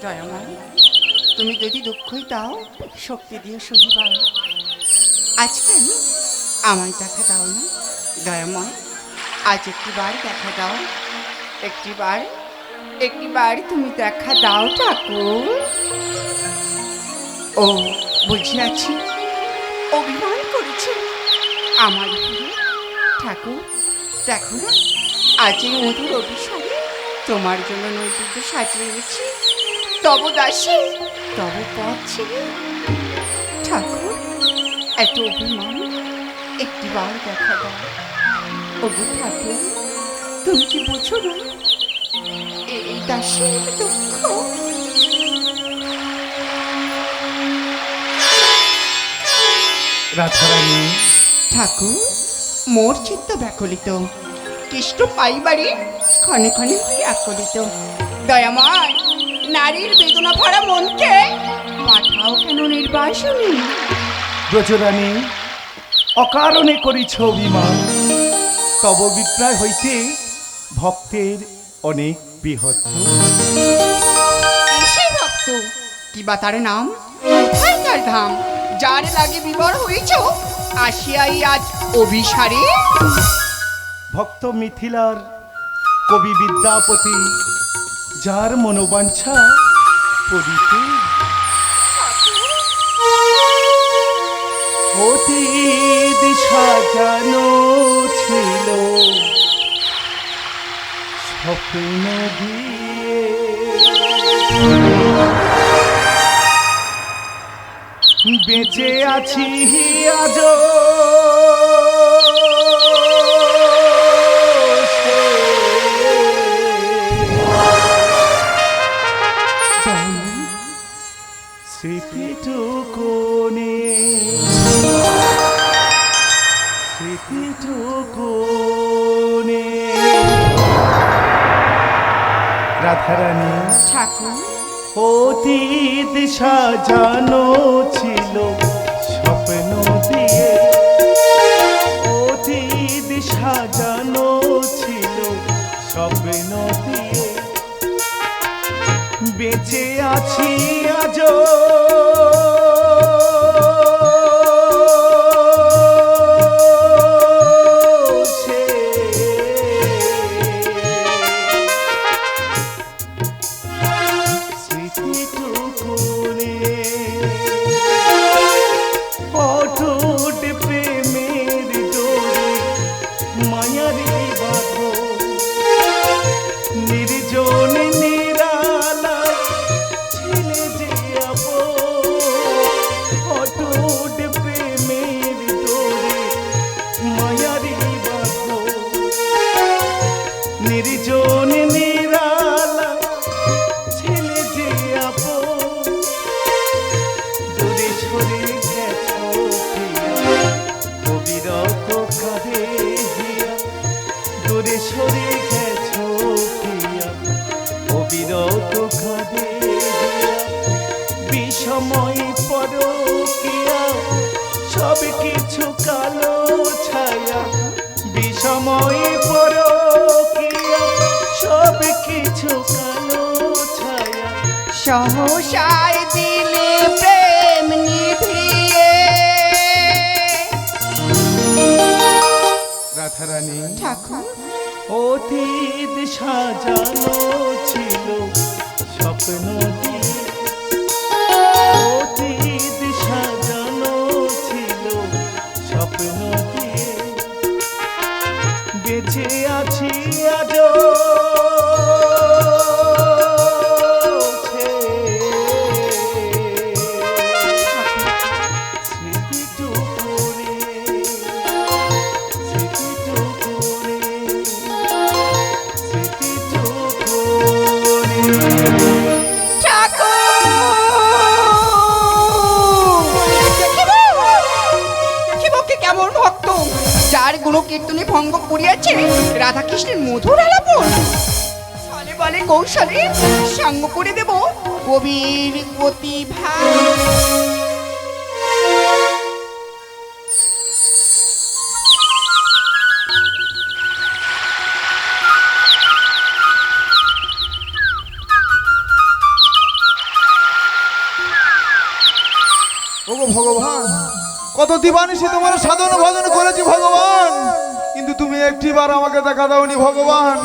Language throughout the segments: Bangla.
দয়াময়, তুমি যদি দুঃখই দাও, শক্তি দিয়ে সহিবার। আজকে আমায় দেখা দাও না দয়াময়, আজ একটিবার দেখা দাও, একটিবার তুমি দেখা দাও ঠাকুর। ও বুঝিয়াছি, অভিমান করেছে আমার উপরে। ঠাকুর দেখো না, আজ এই মধুর অভিশাপে তোমার জন্য নৈবেদ্য সাজিয়েছি, তব দাসী তব পথ ছেড়ে। ঠাকুর এত অভিমান, একটিবার দেখা দাও। ওগো ঠাকুর, তুমি কি বোঝো না এই দাসীর দুঃখ? রাধারানী। ঠাকুর, মোর চিত্ত ব্যাকুলিত, কৃষ্ণ পাইবারে ক্ষণে ক্ষণে হয়ে আকলিত। দয়াময়, নারীর বেদনা ভরা মনকে পাঠাও কেন নির্বাসনে? ব্রজরানী, অকারণে করিছ অভিমান, তব বিপ্রায় হইতে ভক্তের অনেক বিহত্ত। এসে ভক্ত, কিবা তার নাম, কোথায় তার ধাম? যার লাগে বিবর হয়েছ, আসিয়াই আজ অভিসারে। ভক্ত মিথিলার কবি বিদ্যাপতি, যার মনোবাঞ্ছা পড়িতে অতীত সাজানো ছিল স্বপ্ন দিয়ে, বেঁচে আছি আজ স্মৃতিটুকুনে, স্মৃতিটুকুনে। রাধারানী। ঠাকুর, অতীত সাজানো ছিল স্বপ্ন দিয়ে, অতীত সাজানো ছিল স্বপ্ন দিয়ে, বেঁচে আছি আজ নির্জন নিরালা ছেলে যে আপো, দূরে সরে গেছো অবিরত কাঁধে হিয়া, দূরে সরে গেছো অবিরত কাঁধে হিয়া, বিষময় পরকিয়া সব কিছু কালো ছায়া, বিষময় পরকিয়া সব কিছু কালো ছায়া, সহসায় দিলে প্রেম নিভিয়ে। রাধারানী। ঠাকুর, অতীত সাজানো ছিল স্বপ্ন দিয়ে, অতীত সাজানো ছিল স্বপ্ন দিয়ে, বেঁচে আছি আজ কেমন ভক্ত, যার গুণ কীর্তনে ভঙ্গ করিয়াছে রাধাকৃষ্ণের মধুর আলাপন। ফলে বলে কৌশলে সঙ্গ করে দেব কবির প্রতিভা। কত দিবানিশি তোমার সাধন ভজন করেছি ভগবান, কিন্তু তুমি একটিবার আমাকে দেখা দাওনি ভগবান,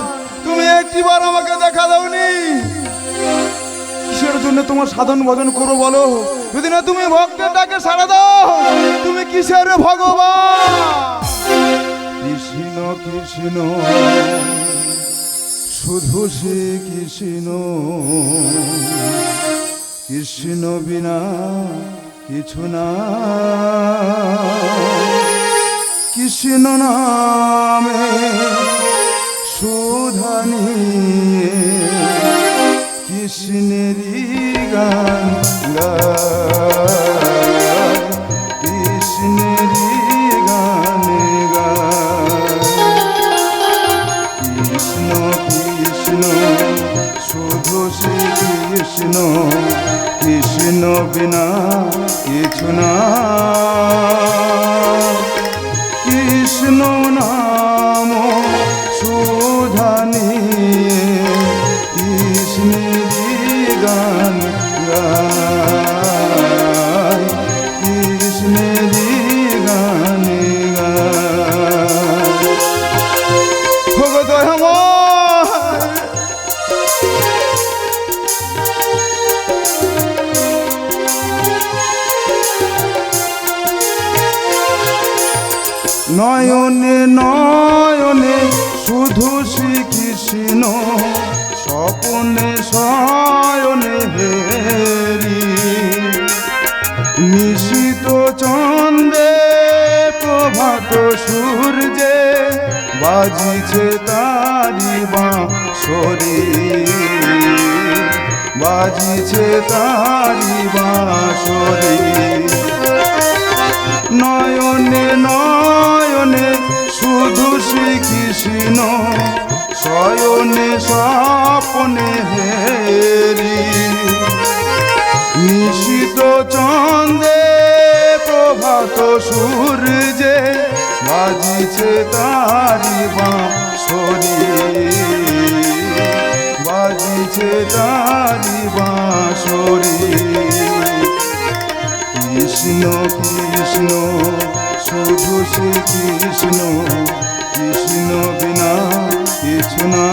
তুমি একটিবার আমাকে দেখা দাওনি। কিসের জন্য তোমার সাধন ভজন করো বলো, যদি না তুমি ভক্তের ডাকে সাড়া দাও, তুমি কিসের ভগবান? কৃষ্ণ কৃষ্ণ শুধু শ্রী কৃষ্ণ, কৃষ্ণ বিনা কিছু না, কৃষ্ণ নামে সুধা নিয়ে কৃষ্ণেরই গান গায়, কৃষ্ণেরই গান গায়। কৃষ্ণ কৃষ্ণ শুধু শ্রী কৃষ্ণ, কৃষ্ণ বিনা কিছু না, কৃষ্ণ নাম সুধা নিয়ে কৃষ্ণেরই গান গায়, কৃষ্ণেরই গান গায়। ভগত নয়নে নয়নে শুধু শ্রীকৃষ্ণ, স্বপনে শয়নে হেরি, নিশিত চন্দ্রে প্রভাত সূর্যে বাজিছে তারি বাঁশরি, বাজিছে তারি বাঁশরি। নয়নে নয়নে শুধু শ্রীকৃষ্ণ, শয়নে স্বপনে হেরি, নিশিত চন্দ্রে প্রভাত সূর্যে বাজিছে তারি বাঁশরি, বাজিছে তারি বাঁশরি। কৃষ্ণ কৃষ্ণ শুধু শ্রী কৃষ্ণ, কৃষ্ণ বিনা কিছু না,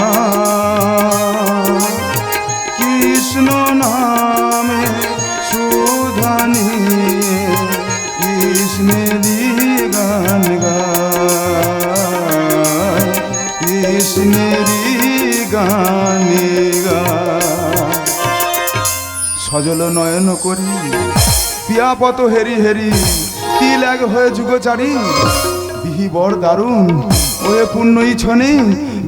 কৃষ্ণ নামে সুধা নিয়ে কৃষ্ণেরই গান গায়, কৃষ্ণেরই গান গায়। সজল নয়ন করি পিয়াপত হেরি হেরি, তিল এক হয়ে যুগচারী, বিহি বড় দারুণ ওয়ে পুণ্যই ছনে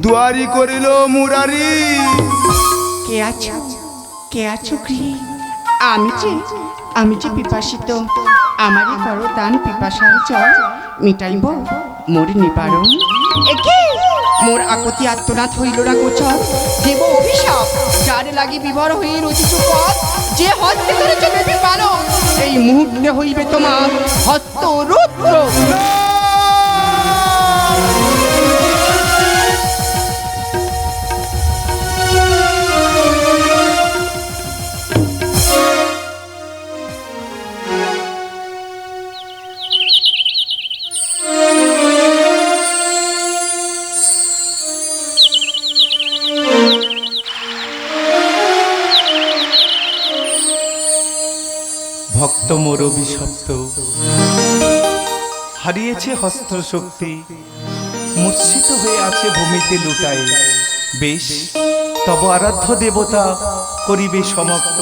দুয়ারি করিল মুরারি। কে আছো, কে আছো গৃহে? আমি যে পিপাসিত, আমারই করো দান পিপাসার জল, মিটাইব মোর নিবারণ। একে মোর আকতি আত্মনাথ হইল না গোচর, দেব অভিশাপ যার লাগি বিভর হয়ে রচিত পথ, যে হস্তে ধরেছে দেবী বালক, এই মুহূর্তে হইবে তোমার হস্ত রুদ্র। ভক্ত মোর অভিশপ্ত, হারিয়েছে হস্ত শক্তি, মূর্ছিত হয়ে আছে ভূমিতে লুটায়। বেশ, তব আরাধ্য দেবতা করিবে সমাপ্ত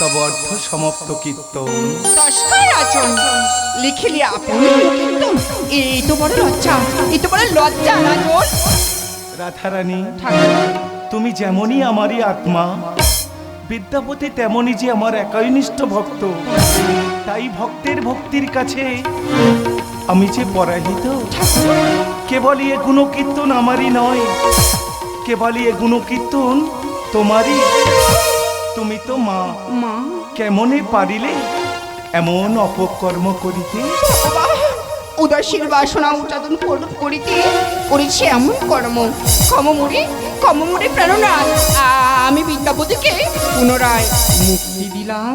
তব অর্থ সমাপ্ত কীর্তন। তস্কর আচরণ লিখিলি আপন কীর্তন, এই তো বড় লজ্জা, এই তো বড় লজ্জা রাজন। রাধারানী, ঠাকুর তুমি যেমনই আমারই আত্মা, বিদ্যাপতি তেমনই যে আমার একনিষ্ঠ ভক্ত। তাই ভক্তের ভক্তির কাছে আমি যে পরাহিত। কেবল এ গুণকীর্তন আমারই নয়, কেবল এ গুণকীর্তন তোমারই। তুমি তো মা, মা কেমনে পারিলে এমন অপকর্ম করিতে? উদাসীর বাসনা উচ্চাদন করিতে করেছি এমন কর্ম। কমমুড়ি প্রেরণায় আমি বিদ্যাপতিকে পুনরায় মুক্তি দিলাম।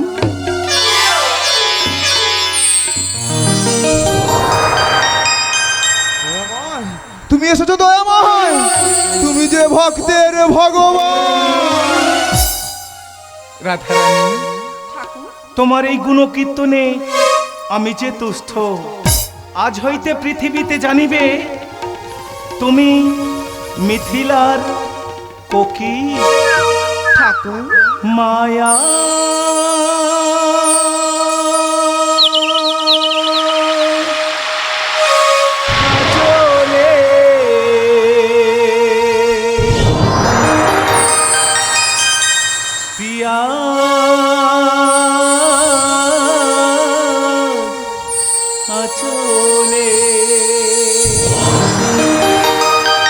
এসেছো দয়াময়, তুমি যে ভক্তের ভগবান। রাধারানী, ঠাকুর তোমার এই গুণকীর্তনে আমি যে তুষ্ট। আজ হইতে পৃথিবীতে জানিবে তুমি মিথিলার কোকিল। ঠাকুর মায়া চলে পিয়া চলে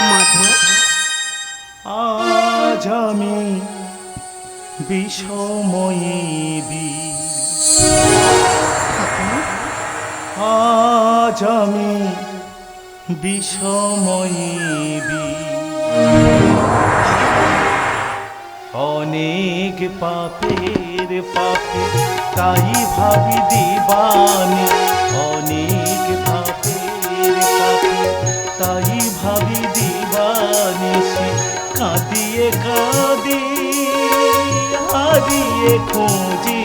মাধব আজ আমি বিষময়ে আজ আমি বিষময়ে অনেক পাপের পাপে তাই ভাবি দিবানি। অনেক পাপের পাপে তাই ভাবি দিবানি। সে কাঁদিয়ে কাঁদি হারিয়ে খুঁজি।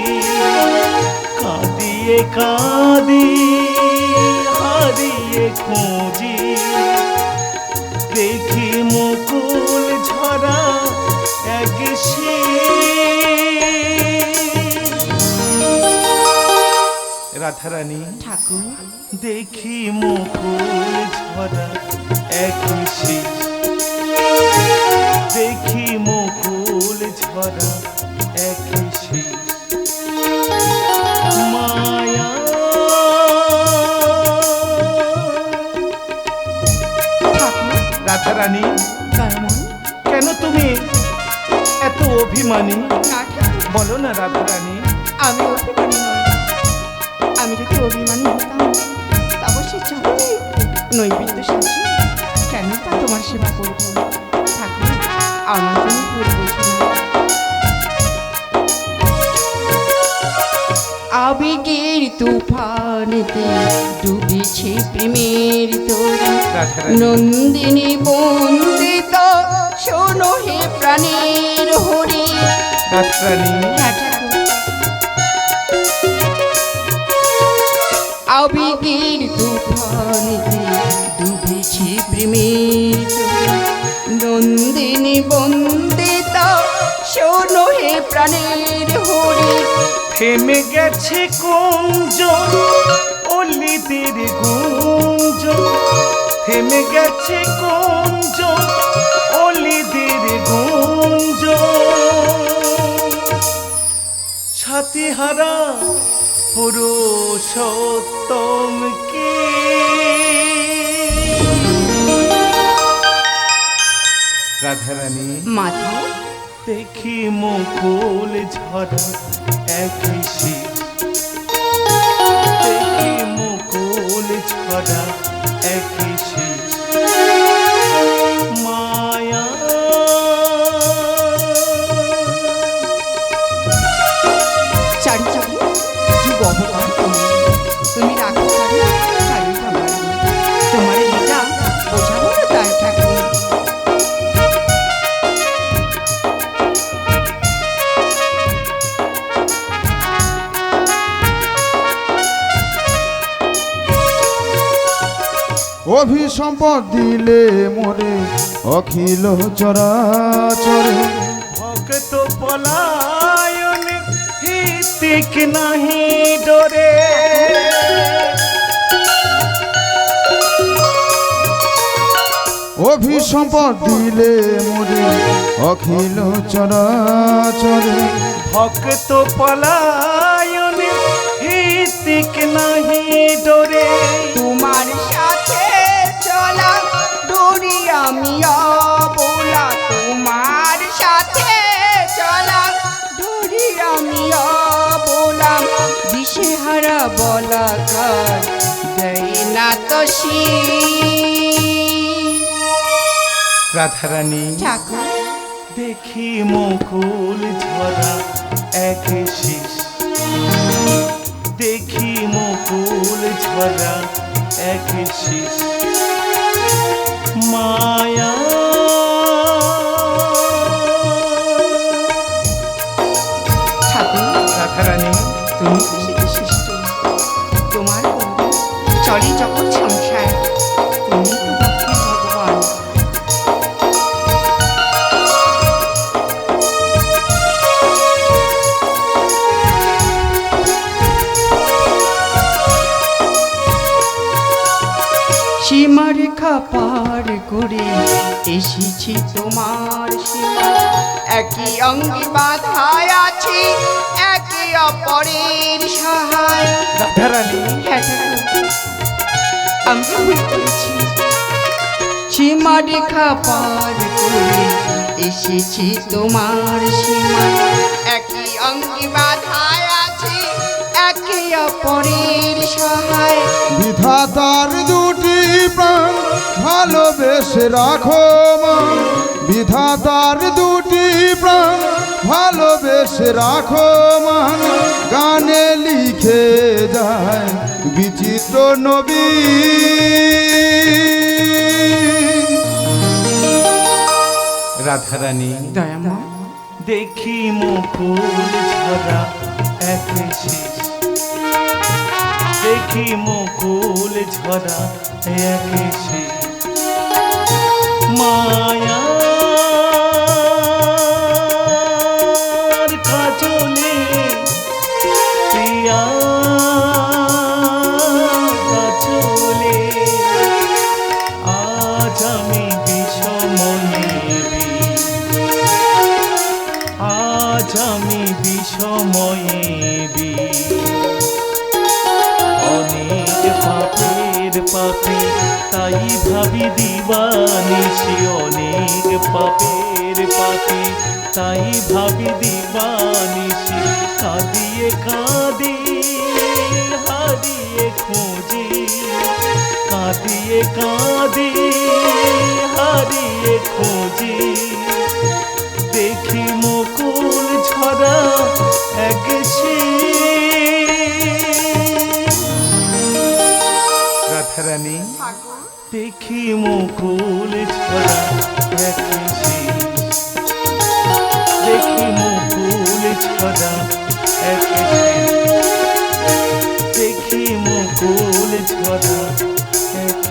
কাঁদিয়ে কাঁদি হারিয়ে খুঁজি। দেখি মুকুল ঝরা এক রাধারানী, ঠাকুর দেখি মুকুল ঝরা এক দেখি মুকুল ঝরা এক মায়া। ঠাকুর রাধারানী, কেমন? কেন তুমি এত অভিমানী? না ঠাকুর, বলো না রাধারানী। আমি অভিমানী নই। আমি যদি অভিমানী হতাম তবে সে চলে নৈবেদ্য সাজিয়ে কেন তা তোমার সেবা করব? ঠাকুর আমার কোনো ভুল বোঝো না। আবেগের তুফানেতে ডুবেছে প্রেমের তরি। রাধারানী, নন্দিনী বন্দিত শোনো হে প্রাণের হরি। রাধারানী, আবেগের তুফানেতে ডুবেছে প্রেমের তরি। নন্দিনী বন্দিত শোনো হে প্রাণের হরি। থেমে গেছে কুঞ্জ অলিদের গুঞ্জ। থেমে গেছে কুঞ্জ অলিদের গুঞ্জ। ছাতিহারা পুরুষোত্তম কি রাধারানী, মাধব দেখি মুকুল ঝরা এক দেখি মুকুল ঝরা এক মায়া। চারি যুগ অবতার তুমি রাখো চারি তোমার এটা বোঝাবো না তার ঠাকুর। অভিসম্পদ দিলে মোরে অখিল চরাচরে। ভক্ত পলায়ন হিতিক নাহি ডরে। অভিসম্পদ দিলে মোরে অখিল চরাচরে। ভক্ত পলায়ন হিতিক নাহি ডরে। তোমার সাথে চলা দৌড়ি আমি অবলা। তোমার সাথে চলা দৌড়ি আমি অবলা। দিশেহারা বলা কার দেয় না তো রাধারানী, ঠাকুর দেখি মুকুল ঝরা এক দেখি মুকুল ঝরা এক মায়া ঠাকুর, রাধারানী, তুমি তো সেটা শিষ্ট, তোমার বন্ধু চলে যখন সংসার, তুমি তো ভক্তির ভগবান। সীমারেখা পার করে এসেছি তোমার সীমায়, একই অঙ্গে বাধায় আছি, একে অপরের সহায়। রাধারানী, হ্যাঁ ঠাকুর, আমি ভুল করেছি। সীমারেখা পার করে এসেছি তোমার সীমায়, একই অঙ্গে বাধায় আছি, একে অপরের সহায়। বিধাতার দুটি প্রাণ ভালোবেসে রাখো মান, বিধাতার দুটি প্রাণ ভালোবেসে রাখো মান, গানে লিখে যায় বিচিত্র নবী। রাধারানী, দয়ামা, দেখি মুকুল ঝরা একে শেষ, দেখি মুকুল ঝরা একে শেষ, মায়ার কাজলে প্রিয়া কাজলে, আজ আমি বিষময়ে, আজ আমি বিষময়ে অনেক পাপের পাপে, তাই ভাবি দিবানিশি, অনেক পাপের পাপে, তাই ভাবি দিবানিশি, কাঁদিয়ে কাঁদি হারিয়ে খুঁজি, কাঁদিয়ে কাঁদি হারিয়ে খুঁজি, দেখি মুকুল ঝরা এক রাধারানী, দেখি মুকুল ঝরা এক দেখি মুকুল ঝরা এক দেখি মুকুল ঝরা এক